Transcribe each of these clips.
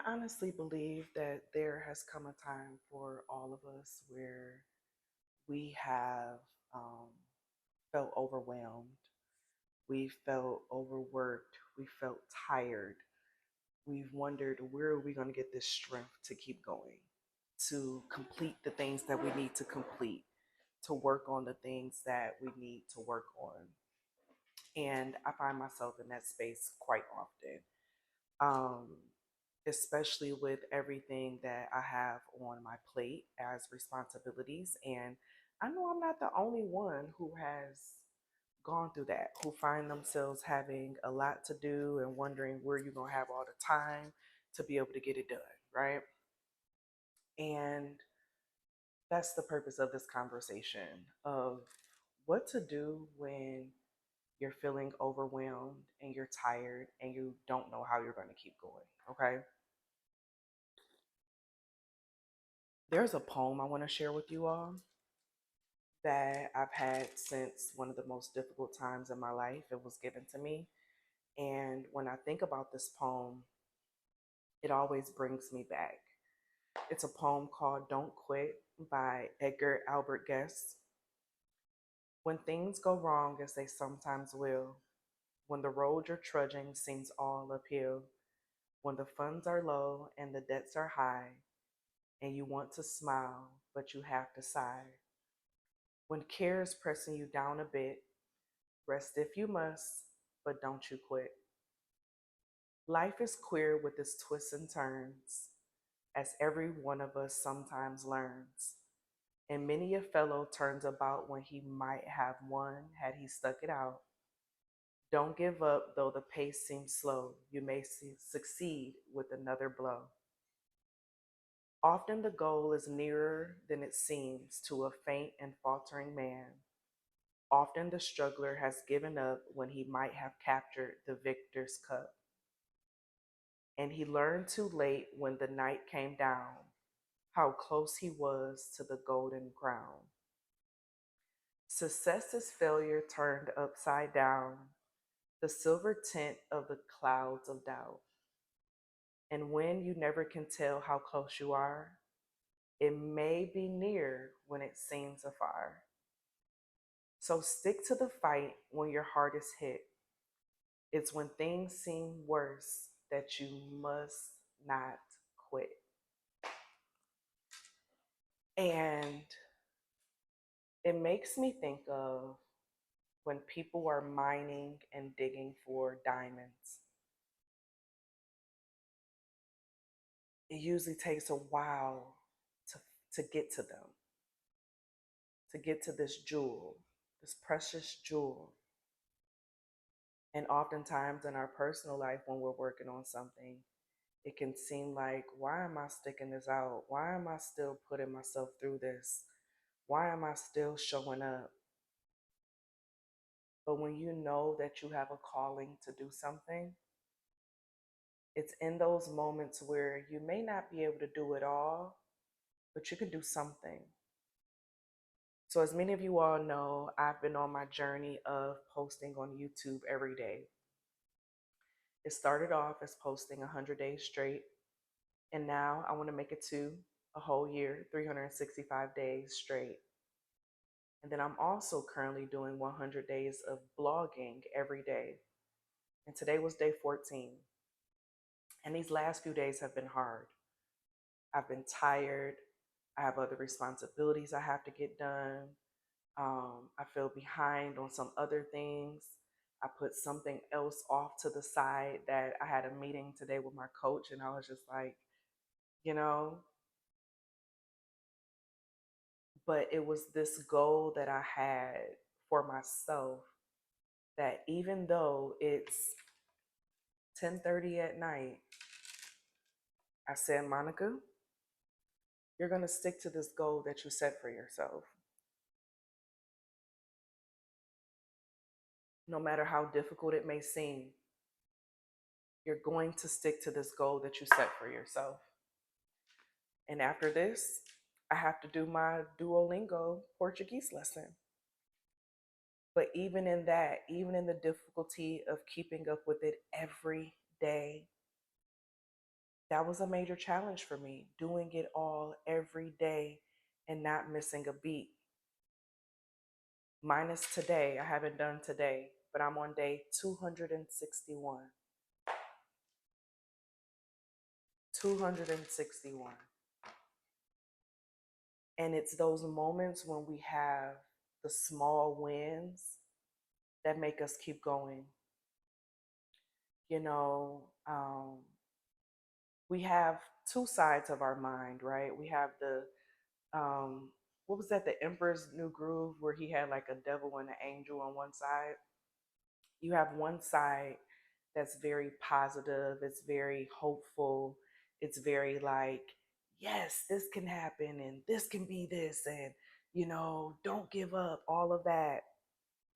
honestly believe that there has come a time for all of us where we have um, felt overwhelmed, we felt overworked, we felt tired. We've wondered, where are we going to get this strength to keep going, to complete the things that we need to complete, to work on the things that we need to work on. And I find myself in that space quite often. um, Especially with everything that I have on my plate as responsibilities. And I know I'm not the only one who has gone through that, who find themselves having a lot to do and wondering where you're going to have all the time to be able to get it done, right? And that's the purpose of this conversation of what to do when you're feeling overwhelmed and you're tired and you don't know how you're going to keep going, okay? There's a poem I want to share with you all that I've had since one of the most difficult times in my life. It was given to me. And when I think about this poem, it always brings me back. It's a poem called Don't Quit by Edgar Albert Guest. When things go wrong, as they sometimes will, when the road you're trudging seems all uphill, when the funds are low and the debts are high, and you want to smile, but you have to sigh. When care is pressing you down a bit, rest if you must, but don't you quit. Life is queer with its twists and turns, as every one of us sometimes learns. And many a fellow turns about when he might have won had he stuck it out. Don't give up, though the pace seems slow. You may succeed with another blow. Often the goal is nearer than it seems to a faint and faltering man. Often the struggler has given up when he might have captured the victor's cup. And he learned too late when the night came down how close he was to the golden crown. Success is failure turned upside down, the silver tint of the clouds of doubt. And when you never can tell how close you are, it may be near when it seems afar. So stick to the fight when your heart is hit. It's when things seem worse that you must not quit. And it makes me think of when people are mining and digging for diamonds. It usually takes a while to, to get to them, to get to this jewel, this precious jewel. And oftentimes in our personal life, when we're working on something, it can seem like, why am I sticking this out? Why am I still putting myself through this? Why am I still showing up? But when you know that you have a calling to do something, it's in those moments where you may not be able to do it all, but you can do something. So, as many of you all know, I've been on my journey of posting on YouTube every day. It started off as posting 100 days straight, and now I want to make it to a whole year, 365 days straight. And then I'm also currently doing 100 days of blogging every day. And today was day 14. And these last few days have been hard. I've been tired. I have other responsibilities I have to get done. I feel behind on some other things. I put something else off to the side that I had a meeting today with my coach, and I was just like, you know, but it was this goal that I had for myself that even though it's 10:30 at night, I said, Monica, you're going to stick to this goal that you set for yourself. No matter how difficult it may seem, you're going to stick to this goal that you set for yourself. And after this, I have to do my Duolingo Portuguese lesson. But even in that, even in the difficulty of keeping up with it every day, That was a major challenge for me, doing it all every day and not missing a beat. Minus today, I haven't done today, but I'm on day 261. 261. And it's those moments when we have the small wins that make us keep going. You know, we have two sides of our mind, right? We have the what was that, the Emperor's New Groove, where he had like a devil and an angel on one side. You have one side that's very positive, it's very hopeful, it's very like, yes, this can happen and this can be this, and don't give up, all of that.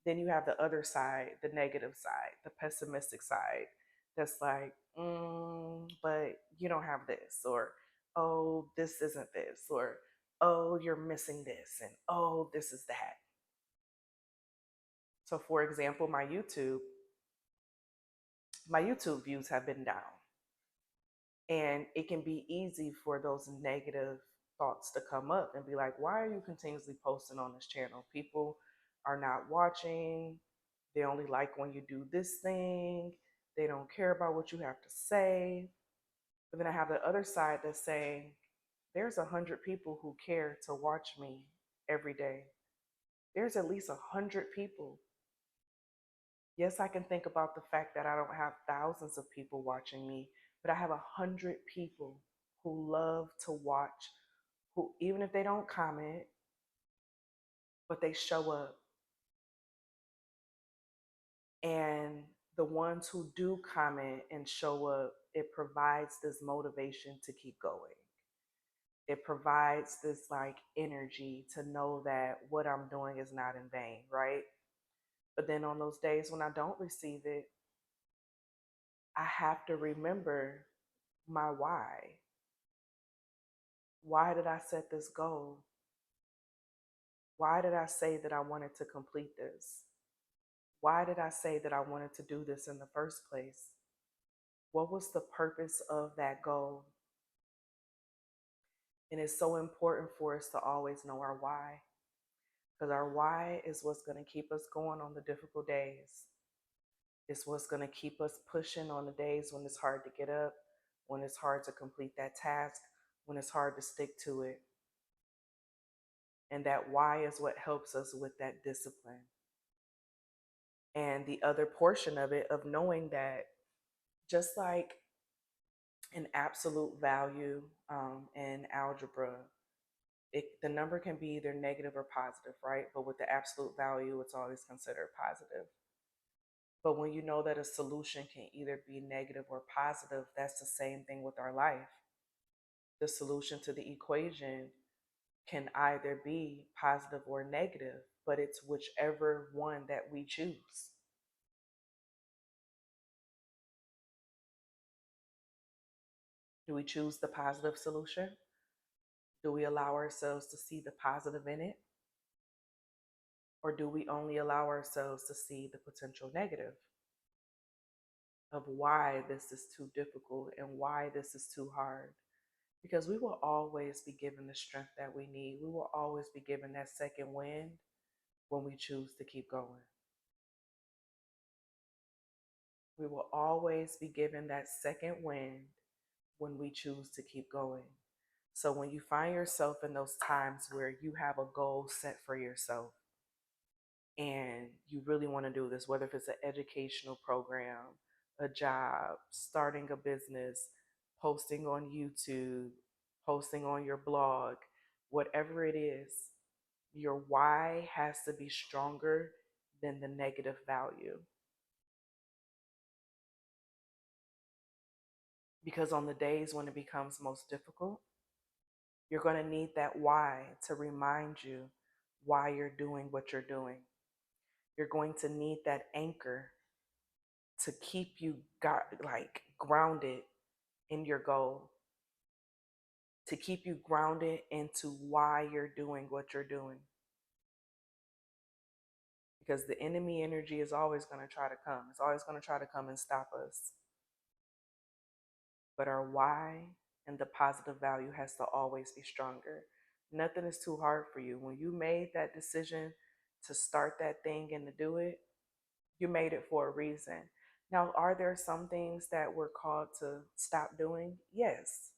Then you have the other side, the negative side, the pessimistic side, that's like, but you don't have this, or oh, this isn't this, or oh, you're missing this, and oh, this is that. So for example, my YouTube views have been down. And it can be easy for those negative thoughts to come up and be like, why are you continuously posting on this channel? People are not watching. They only like when you do this thing. They don't care about what you have to say. But then I have the other side that's saying, there's 100 people who care to watch me every day. There's at least 100 people. Yes, I can think about the fact that I don't have thousands of people watching me, but I have 100 people who love to watch, who, even if they don't comment, but they show up. And the ones who do comment and show up, it provides this motivation to keep going. It provides this like energy to know that what I'm doing is not in vain, right? But then on those days when I don't receive it, I have to remember my why. Why did I set this goal? Why did I say that I wanted to complete this? Why did I say that I wanted to do this in the first place? What was the purpose of that goal? And it's so important for us to always know our why, because our why is what's going to keep us going on the difficult days. It's what's going to keep us pushing on the days when it's hard to get up, when it's hard to complete that task, when it's hard to stick to it. And that why is what helps us with that discipline. And the other portion of it, of knowing that just like an absolute value in algebra, the number can be either negative or positive, right? But with the absolute value, it's always considered positive. But when you know that a solution can either be negative or positive, that's the same thing with our life. The solution to the equation can either be positive or negative, but it's whichever one that we choose. Do we choose the positive solution? Do we allow ourselves to see the positive in it? Or do we only allow ourselves to see the potential negative of why this is too difficult and why this is too hard? Because we will always be given the strength that we need. We will always be given that second wind when we choose to keep going. We will always be given that second wind when we choose to keep going. So when you find yourself in those times where you have a goal set for yourself and you really want to do this, whether if it's an educational program, a job, starting a business, posting on YouTube, posting on your blog, whatever it is, your why has to be stronger than the negative value. Because on the days when it becomes most difficult, you're going to need that why to remind you why you're doing what you're doing. You're going to need that anchor to keep you grounded in your goal, to keep you grounded into why you're doing what you're doing. Because the enemy energy is always going to try to come. It's always going to try to come and stop us. but our why and the positive value has to always be stronger. Nothing is too hard for you. When you made that decision to start that thing and to do it, you made it for a reason. Now, are there some things that we're called to stop doing? Yes.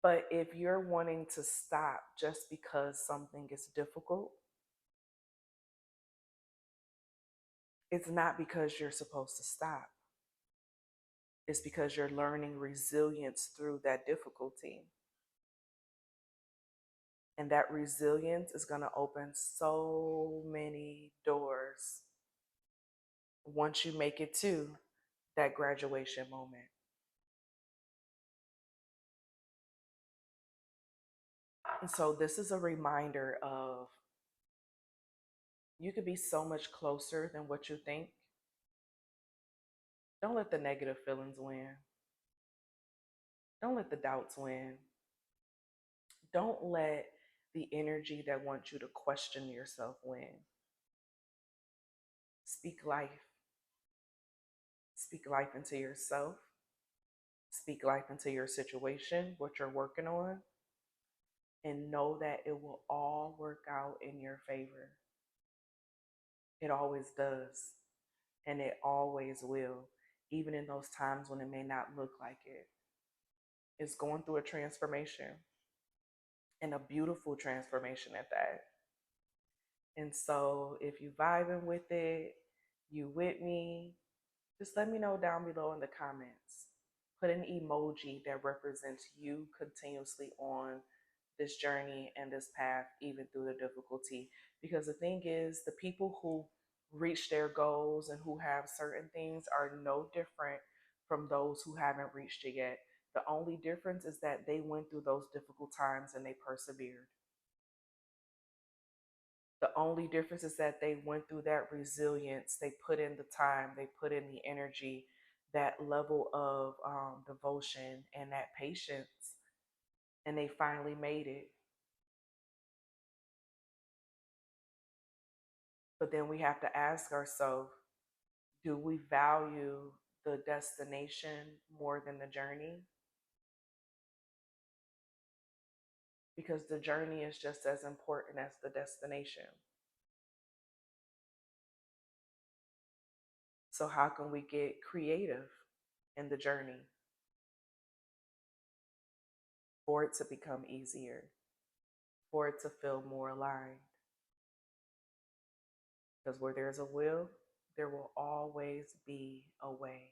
But if you're wanting to stop just because something is difficult, it's not because you're supposed to stop. It's because you're learning resilience through that difficulty. And that resilience is going to open so many doors once you make it to that graduation moment. And so, this is a reminder of you could be so much closer than what you think. Don't let the negative feelings win. Don't let the doubts win. Don't let the energy that wants you to question yourself win. Speak life. Speak life into yourself. Speak life into your situation, what you're working on, and know that it will all work out in your favor. It always does, and it always will, even in those times when it may not look like it. It's going through a transformation, and a beautiful transformation at that. And so if you vibing with it, you with me, just let me know down below in the comments. Put an emoji that represents you continuously on this journey and this path, even through the difficulty. Because the thing is, the people who reach their goals and who have certain things are no different from those who haven't reached it yet. The only difference is that they went through those difficult times and they persevered. The only difference is that they went through that resilience. They put in the time, they put in the energy, that level of devotion and that patience, and they finally made it. But then we have to ask ourselves, do we value the destination more than the journey? Because the journey is just as important as the destination. So, how can we get creative in the journey for it to become easier, for it to feel more aligned? Because where there's a will, there will always be a way.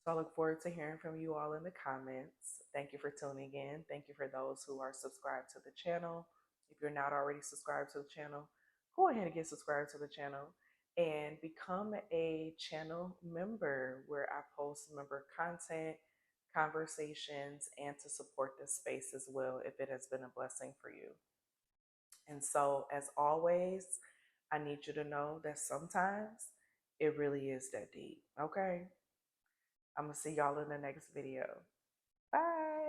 So I look forward to hearing from you all in the comments. Thank you for tuning in. Thank you for those who are subscribed to the channel. If you're not already subscribed to the channel, go ahead and get subscribed to the channel and become a channel member where I post member content, conversations, and to support this space as well if it has been a blessing for you. And so, as always, I need you to know that sometimes it really is that deep. Okay? I'm going to see y'all in the next video. Bye.